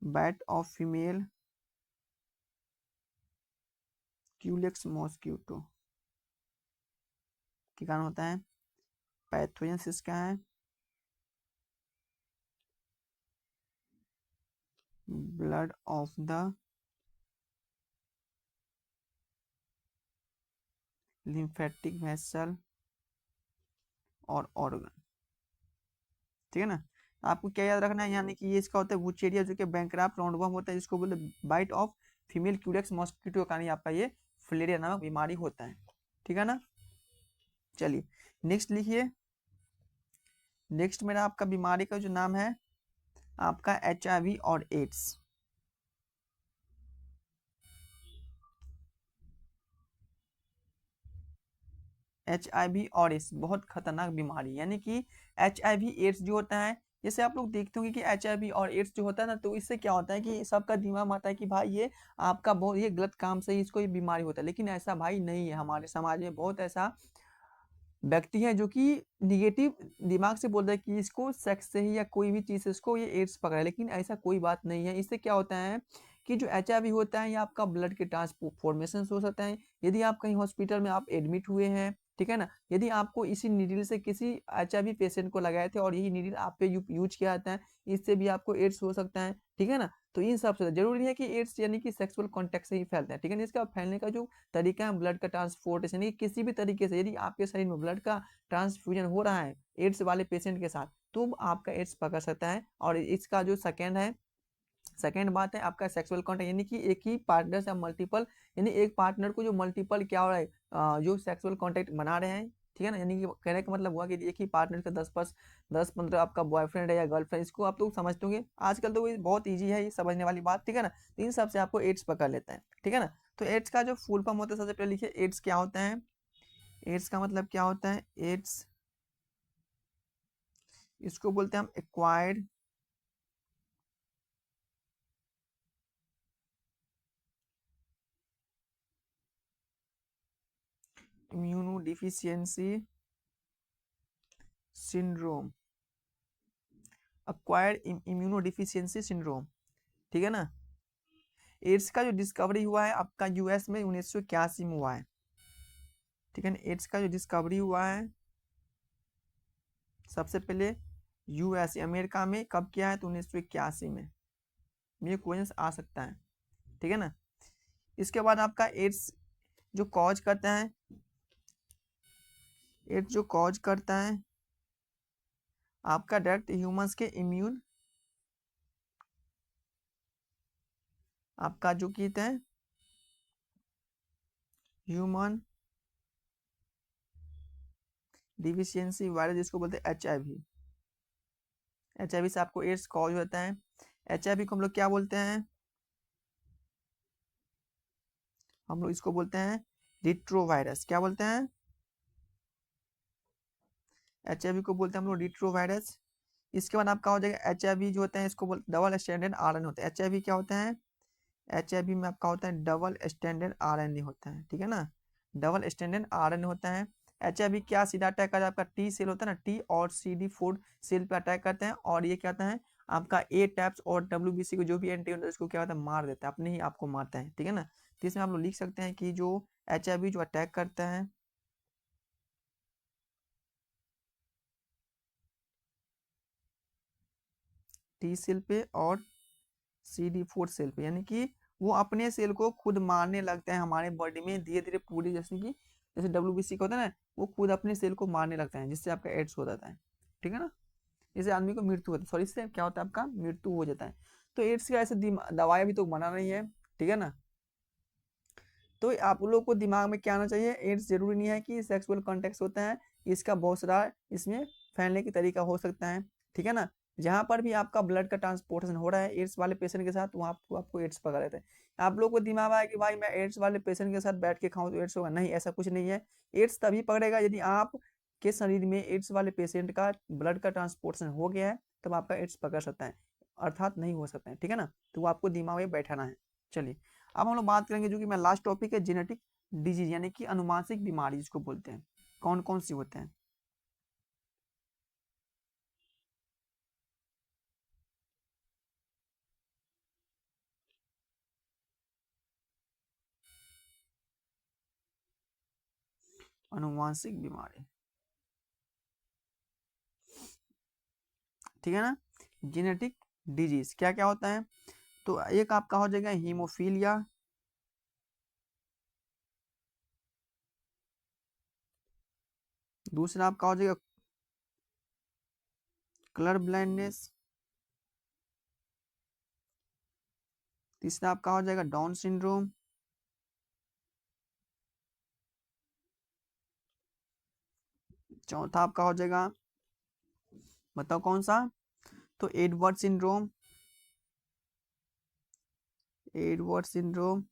bite of female Culex mosquito के कारण होता है। पैथोजेंस इसका है blood of the lymphatic vessel और ऑर्गन, ठीक है ना। आपको क्या याद रखना है, यानी कि ये इसका होता है वुचेरिया, जो कि बैंकक्राफ्ट राउंडवॉर्म होता है, जिसको बोलते हैं bite of female Culex mosquito का कारण आपका ये फ्लेरिया नामक बीमारी होता है, ठीक है ना। चलिए नेक्स्ट लिखिए, नेक्स्ट मेरा आपका बीमारी का जो नाम है आपका HIV और एड्स। HIV और एड्स बहुत खतरनाक बीमारी, यानी कि HIV एड्स जो होता है, जैसे आप लोग देखते होंगे कि HIV और एड्स जो होता है ना, तो इससे क्या होता है कि सबका दिमाग आता है कि भाई ये आपका बहुत ये गलत काम से ही इसको ये बीमारी होता है, लेकिन ऐसा भाई नहीं है। हमारे समाज में बहुत ऐसा व्यक्ति है जो कि निगेटिव दिमाग से बोलता है कि इसको सेक्स से ही या कोई भी चीज से इसको ये एड्स पकड़ा है, लेकिन ऐसा कोई बात नहीं है। इससे क्या होता है कि जो HIV होता है ये आपका ब्लड के ट्रांसफॉर्मेशन हो सकता है। यदि आप कहीं हॉस्पिटल में आप एडमिट हुए हैं, ठीक है ना, यदि आपको इसी नीडल से किसी HIV पेशेंट को लगाए थे और यही नीडल आप पे यूज किया जाता है, इससे भी आपको एड्स हो सकता है, ठीक है ना। तो इन सब से जरूरी नहीं है कि एड्स यानी कि सेक्सुअल कॉन्टेक्ट से ही फैलता है, ठीक है ना। इसका फैलने का जो तरीका है ब्लड का ट्रांसपोर्टेशन, यानी किसी भी तरीके से यदि आपके शरीर में ब्लड का ट्रांसफ्यूजन हो रहा है एड्स वाले पेशेंट के साथ, तो आपका एड्स पकड़ सकता है। और इसका जो सेकेंड है, सेकेंड बात है आपका सेक्सुअल कॉन्टेक्ट, यानी कि एक ही पार्टनर से मल्टीपल, यानी एक पार्टनर को जो मल्टीपल क्या हो रहा है जो सेक्सुअल कॉन्टेक्ट बना रहे हैं, ठीक है ना। यानी कि कहने का मतलब हुआ कि एक ही पार्टनर का 10-15 आपका बॉयफ्रेंड है या गर्लफ्रेंड, इसको आप लोग समझते होंगे। आजकल तो ये बहुत ईजी है ये समझने वाली बात, ठीक है ना। तो इन सब से आपको एड्स पकड़ लेता है, ठीक है ना। तो एड्स का जो फुल फॉर्म होता है, सबसे पहले लिखिए एड्स क्या होता है। एड्स का मतलब क्या होता है, एड्स इसको बोलते हैं हम acquired immunodeficiency syndrome, acquired immunodeficiency syndrome, ठीक है ना। एड्स का जो डिस्कवरी हुआ है आपका यूएस में 1981 में हुआ है, ठीक है ना। एड्स का जो डिस्कवरी हुआ है सबसे पहले यूएस अमेरिका में कब किया है, तो 1981 में। ये क्वेश्चन आ सकता है, ठीक है ना। इसके बाद आपका एड्स जो कॉज करता है, एड्स जो कॉज करता है आपका डायरेक्ट ह्यूमंस के इम्यून, आपका जो कहते हैं ह्यूमन डिफिशियंसी वायरस, जिसको बोलते हैं HIV। HIV से आपको एड्स कॉज होता है। HIV को हम लोग क्या बोलते हैं, हम लोग इसको बोलते हैं रिट्रोवायरस। क्या बोलते हैं, HIV को बोलते हैं हम लोग रिट्रोवायरस। इसके बाद आपका हो जाएगा HIV जो होता है इसको बोलते डबल स्टैंडर्ड RNA होता है। HIV क्या होता है, HIV में आपका होता है डबल स्टैंडर्ड RNA होता है, ठीक है ना। डबल स्टैंडर्ड RNA होता है। HIV क्या सीधा अटैक करता है, आपका T सेल होता है ना, T और CD4 सेल पे अटैक करते हैं, और ये क्या होता है आपका A टैप्स और WBC को जो भी एंटी होता है इसको क्या होता है मार देता है, अपने ही आपको मारता है, ठीक है ना। तो इसमें आप लोग लिख सकते हैं कि जो HIV जो अटैक करता है T सेल पे और CD4 सेल पे, यानी कि वो अपने सेल को खुद मारने लगता है हमारे बॉडी में धीरे धीरे पूरी, जैसे कि जैसे WBC का होता है ना, वो खुद अपने सेल को मारने लगता है, जिससे आपका एड्स हो जाता है, ठीक है ना। इससे आदमी को मृत्यु होती है, सॉरी इससे क्या होता है आपका मृत्यु हो जाता है। तो एड्स का ऐसे दवाई अभी तो बना नहीं है, ठीक है ना। तो आप लोग को दिमाग में क्या आना चाहिए, एड्स जरूरी नहीं है कि सेक्सुअल कॉन्टेक्ट होता है, इसका बहुत सारा इसमें फैलने की तरीका हो सकता है, ठीक है ना। जहां पर भी आपका ब्लड का ट्रांसपोर्टेशन हो रहा है एड्स वाले पेशेंट के साथ, वहां आपको एड्स पकड़ लेते हैं। आप लोग को दिमाग में आया कि भाई मैं एड्स वाले पेशेंट के साथ बैठ के खाऊं तो एड्स होगा, नहीं ऐसा कुछ नहीं है। एड्स तभी पकड़ेगा यदि आप के शरीर में एड्स वाले पेशेंट का ब्लड का ट्रांसपोर्टेशन हो गया है, तब आपका एड्स पकड़ सकता है, अर्थात नहीं हो सकता है, ठीक है ना। तो वो आपको दिमाग में बैठाना है। चलिए अब हम लोग बात करेंगे जो कि मैं लास्ट टॉपिक है, जेनेटिक डिजीज यानी कि अनुवांशिक बीमारी जिसको बोलते हैं, कौन कौन सी होते हैं। अनुवांशिक बीमारी, ठीक है ना। जेनेटिक डिजीज क्या क्या होता है, तो एक आपका हो जाएगा हीमोफीलिया, दूसरा आपका हो जाएगा कलर ब्लाइंडनेस, तीसरा आपका हो जाएगा डाउन सिंड्रोम, चौथा आपका हो जाएगा, बताओ कौन सा, तो एडवर्ड सिंड्रोम, एडवर्ड सिंड्रोम।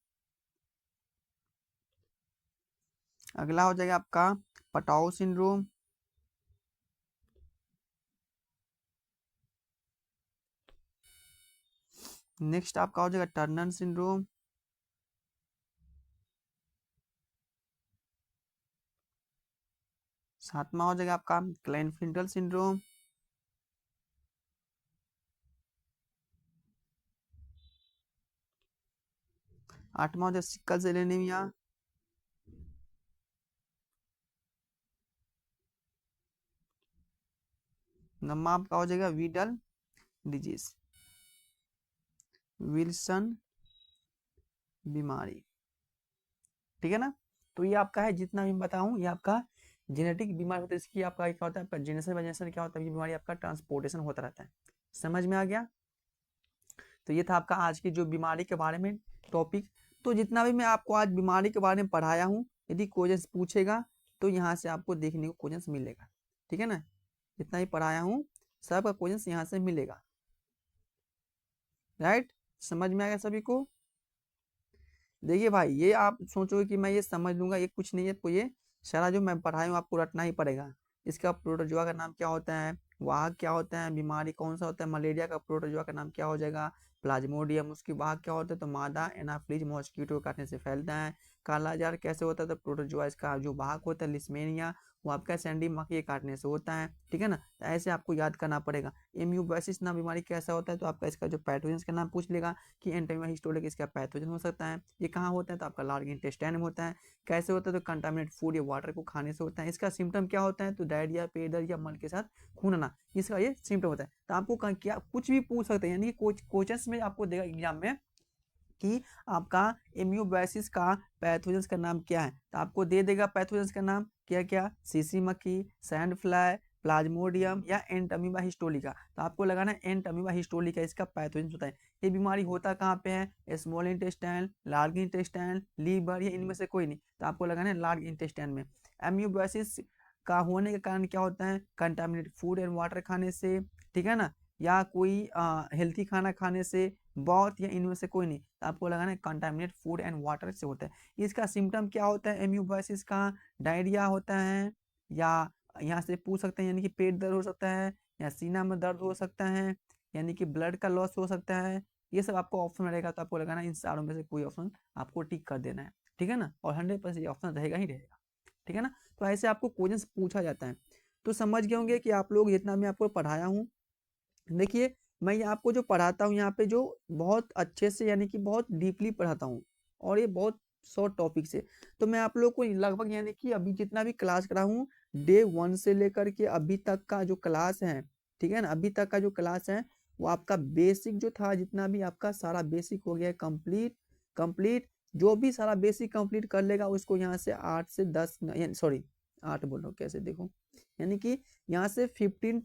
अगला हो जाएगा आपका पटाओ सिंड्रोम, नेक्स्ट आपका हो जाएगा टर्नर सिंड्रोम, सातवां हो जाएगा आपका क्लाइनफिल्टर सिंड्रोम, आठवां हो जाएगा सिकल सेल एनीमिया, नौवां आपका हो जाएगा वीडल डिजीज, विल्सन बीमारी, ठीक है ना। तो ये आपका है जितना भी बताऊं, ये आपका जेनेटिक बीमारी होता है, इसकी आपका क्या होता है आपका जेनेशन वेनेशन क्या होता है, ये बीमारी आपका ट्रांसपोर्टेशन होता रहता है, समझ में आ गया। तो ये था आपका आज की जो बीमारी के बारे में टॉपिक। तो जितना भी मैं आपको आज बीमारी के बारे में पढ़ाया हूँ, यदि क्वेश्चन पूछेगा तो यहाँ से आपको देखने को क्वेश्चन मिलेगा, ठीक है ना। जितना ही पढ़ाया हूँ सबका क्वेश्चन यहाँ से मिलेगा, राइट। समझ में आएगा सभी को। देखिए भाई, ये आप सोचोगे कि मैं ये समझ लूंगा, ये कुछ नहीं है। तो ये सारा जो मैं पढ़ाई हूँ आपको रटना ही पड़ेगा। इसका प्रोटोजोआ का नाम क्या होता है, वाहक क्या होता है, बीमारी कौन सा होता है, मलेरिया का प्रोटोजोआ का नाम क्या हो जाएगा, प्लाज्मोडियम, उसकी वाहक क्या होता है, तो मादा एनाफ्लीज मॉस्किटो काटने से फैलता है। काला जार कैसे होता है, तो प्रोटोजोआ इसका जो वाहक होता है लिस्मेनिया, वो आपका सैंडी मक्खी काटने से होता है, ठीक है ना। तो ऐसे आपको याद करना पड़ेगा। एम्यूबेसिस नाम बीमारी कैसा होता है, तो आपका इसका जो पैथोजन का नाम पूछ लेगा कि एंटेमिया हिस्टोलिक इसका पैथोजन हो सकता है। ये कहाँ होता है, तो आपका लार्ज इंटेस्टाइन में होता है। कैसे होता है, तो कंटामिनेट फूड या वाटर को खाने से होता है। इसका सिम्टम क्या होता है, तो डायरिया, पेट दर्द या मल के साथ खून आना, इसका ये सिम्टम होता है। तो आपको क्या कुछ भी पूछ सकते हैं, यानी कि क्वेश्चंस में आपको देगा एग्जाम में कि आपका एम्यूबेसिस का पैथोजेंस का नाम क्या है, तो आपको दे देगा पैथोजेंस का नाम क्या क्या, सीसी मक्खी, सैंड फ्लाई, प्लाज्मोडियम या एंटमीबा हिस्टोलिका। तो आपको लगाना है एंटमीबा हिस्टोलिका इसका पैथोजेंस होता है। ये बीमारी होता कहाँ पे है, small intestine, large intestine, liver या इनमें से कोई नहीं, तो आपको लगाना है लार्ज इंटेस्टाइन में। एम्यूबेसिस का होने के कारण क्या होता है, कंटामिनेटेड फूड एंड वाटर खाने से, ठीक है ना, या कोई हेल्थी खाना खाने से, बहुत या इनमें से कोई नहीं, तो आपको लगाना है कंटामिनेट फूड एंड वाटर से होता है। इसका सिम्टम क्या होता है एम्यूबेसिस का, डायरिया होता है, या यहाँ से पूछ सकते हैं यानी कि पेट दर्द हो सकता है, या सीना में दर्द हो सकता है, यानी कि ब्लड का लॉस हो सकता है। ये सब आपको ऑप्शन रहेगा, तो आपको लगाना है इन चारों में से कोई ऑप्शन आपको टिक कर देना है, ठीक है ना। और 100% ये ऑप्शन रहेगा ही रहेगा, ठीक है ना। तो ऐसे आपको क्वेश्चन पूछा जाता है। तो समझ गए होंगे कि आप लोग जितना मैं आपको पढ़ाया हूँ। देखिए, मैं ये आपको जो पढ़ाता हूँ यहाँ पे जो बहुत अच्छे से यानी कि बहुत डीपली पढ़ाता हूँ, और ये बहुत शॉर्ट टॉपिक से। तो मैं आप लोग को लगभग यानी कि अभी जितना भी क्लास करा हूँ डे 1 से लेकर के अभी तक का जो क्लास है, ठीक है ना, अभी तक का जो क्लास है वो आपका बेसिक जो था जितना भी आपका सारा बेसिक हो गया कंप्लीट। कंप्लीट जो भी सारा बेसिक कंप्लीट कर लेगा उसको यहाँ से 8 से 10 सॉरी 8 बोल रहा हूँ कैसे देखो, यानी कि यहाँ से 15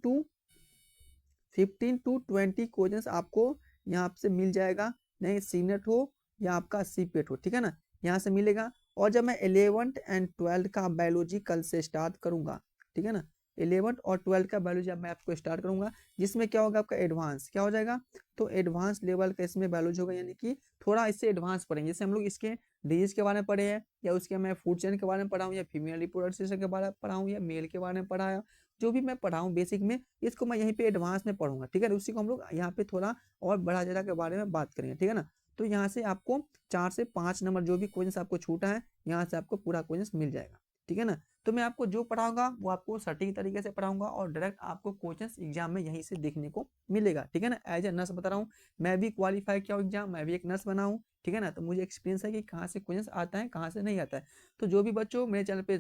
to 20 क्वेश्चंस आपको यहाँ से मिल जाएगा, नहीं सीनेट हो या आपका सीपेट हो, ठीक है ना, यहाँ से मिलेगा। और जब मैं 11th एंड 12th का बायोलॉजी कल से स्टार्ट करूंगा, ठीक है ना, 11th और 12th का बायोलॉजी अब मैं आपको स्टार्ट करूंगा, जिसमें क्या होगा आपका एडवांस क्या हो जाएगा, तो एडवांस लेवल का इसमें बायोलॉजी होगा, यानी कि थोड़ा इससे एडवांस पढ़ेंगे। जैसे हम लोग इसके डिजीज के बारे में पढ़े हैं, या उसके मैं फूड चेन के बारे में पढ़ा हूँ, या फीमेल रिप्रोडक्शन के बारे में पढ़ा हूँ, या मेल के बारे में पढ़ाया, जो भी मैं पढ़ाऊँ बेसिक में इसको मैं यहीं पे एडवांस में पढ़ूंगा, ठीक है। उसी को हम लोग यहाँ पे थोड़ा और बड़ा ज़्यादा के बारे में बात करेंगे, ठीक है ना। तो यहाँ से आपको 4 से 5 नंबर जो भी क्वेश्चन आपको छूटा है यहाँ से आपको पूरा क्वेश्चन मिल जाएगा, ठीक है ना। तो मैं आपको जो पढ़ाऊंगा वो आपको सटीक तरीके से पढ़ाऊंगा, और डायरेक्ट आपको क्वेश्चन एग्जाम में यहीं से देखने को मिलेगा, ठीक है ना। एज ए नर्स बता रहा हूँ, मैं भी क्वालिफाई किया हूँ एग्जाम, मैं भी एक नर्स बना हूँ, ठीक है ना। तो मुझे एक्सपीरियंस है कि कहाँ से क्वेश्चन आता है कहाँ से नहीं आता है। तो जो भी बच्चों मेरे चैनल पे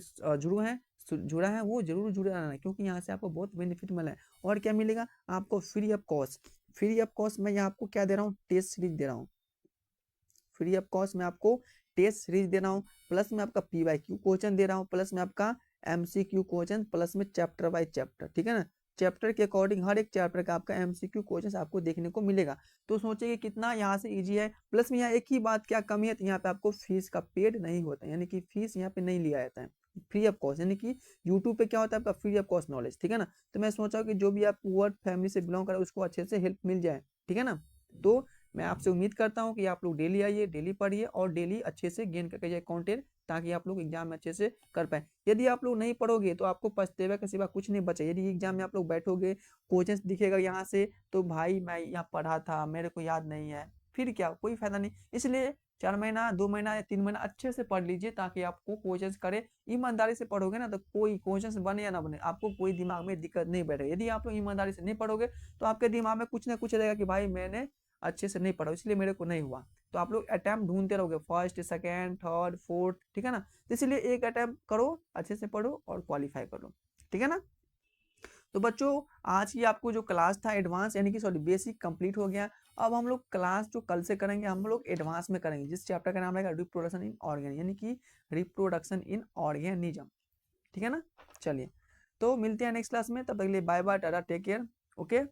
जुड़ा है वो जरूर जुड़ा रहना है, क्योंकि यहाँ से आपको बहुत बेनिफिट मिला है। और क्या मिलेगा आपको, फ्री ऑफ कॉस्ट मैं यहाँ आपको क्या दे रहा हूँ, टेस्ट सीरीज दे रहा हूँ। फ्री ऑफ कॉस्ट मैं आपको टेस्ट सीरीज दे रहा हूँ, प्लस में आपका PYQ क्वेश्चन दे रहा हूँ, प्लस में आपका MCQ क्वेश्चन, प्लस में चैप्टर वाइज चैप्टर, ठीक है ना। चैप्टर के अकॉर्डिंग हर एक चैप्टर का आपका MCQ क्वेश्चन आपको देखने को मिलेगा। तो सोचिए कितना यहाँ से इजी है। प्लस में यहाँ एक ही बात क्या कमी है, तो यहाँ पे आपको फीस का पेड नहीं होता, यानी कि फीस यहाँ पे नहीं लिया जाता है, फ्री ऑफ कॉस्ट, यानी कि यूट्यूब पे क्या होता है आपका फ्री ऑफ कॉस्ट नॉलेज, ठीक है ना। तो मैं सोचा कि जो भी आप पुअर फैमिली से बिलोंग करें उसको अच्छे से हेल्प मिल जाए, ठीक है ना। तो मैं आपसे उम्मीद करता हूँ कि आप लोग डेली आइए, डेली पढ़िए, और डेली अच्छे से गेन करके जाए कंटेंट, ताकि आप लोग एग्जाम में अच्छे से कर पाए। यदि आप लोग नहीं पढ़ोगे तो आपको पछतावे के सिवा कुछ नहीं बचे। यदि एग्जाम में आप लोग बैठोगे, क्वेश्चन दिखेगा यहाँ से, तो भाई मैं यहाँ पढ़ा था मेरे को याद नहीं है, फिर क्या, कोई फायदा नहीं। इसलिए 4 महीना 2 महीना या 3 महीना अच्छे से पढ़ लीजिए, ताकि आपको क्वेश्चन करे ईमानदारी से पढ़ोगे ना, तो कोई क्वेश्चन बने या ना बने आपको कोई दिमाग में दिक्कत नहीं बैठेगी। यदि आप लोग ईमानदारी से नहीं पढ़ोगे तो आपके दिमाग में कुछ ना कुछ रहेगा कि भाई मैंने अच्छे से नहीं पढ़ा इसलिए मेरे को नहीं हुआ। तो आप लोग अटेम्प्ट ढूंढते रहोगे, फर्स्ट सेकेंड थर्ड फोर्थ, ठीक है ना। तो इसलिए एक अटेम्प्ट करो, अच्छे से पढ़ो और क्वालिफाई करो, ठीक है ना। तो बच्चों आज की आपको जो क्लास था एडवांस यानी कि सॉरी बेसिक कंप्लीट हो गया। अब हम लोग क्लास जो कल से करेंगे हम लोग एडवांस में करेंगे, जिस चैप्टर का नाम रहेगा रिप्रोडक्शन इन ऑर्गेन, यानी कि रिप्रोडक्शन इन ऑर्गेनिज्म, ठीक है ना। चलिए तो मिलते हैं नेक्स्ट क्लास में, तब तक के लिए bye bye tata take care, okay.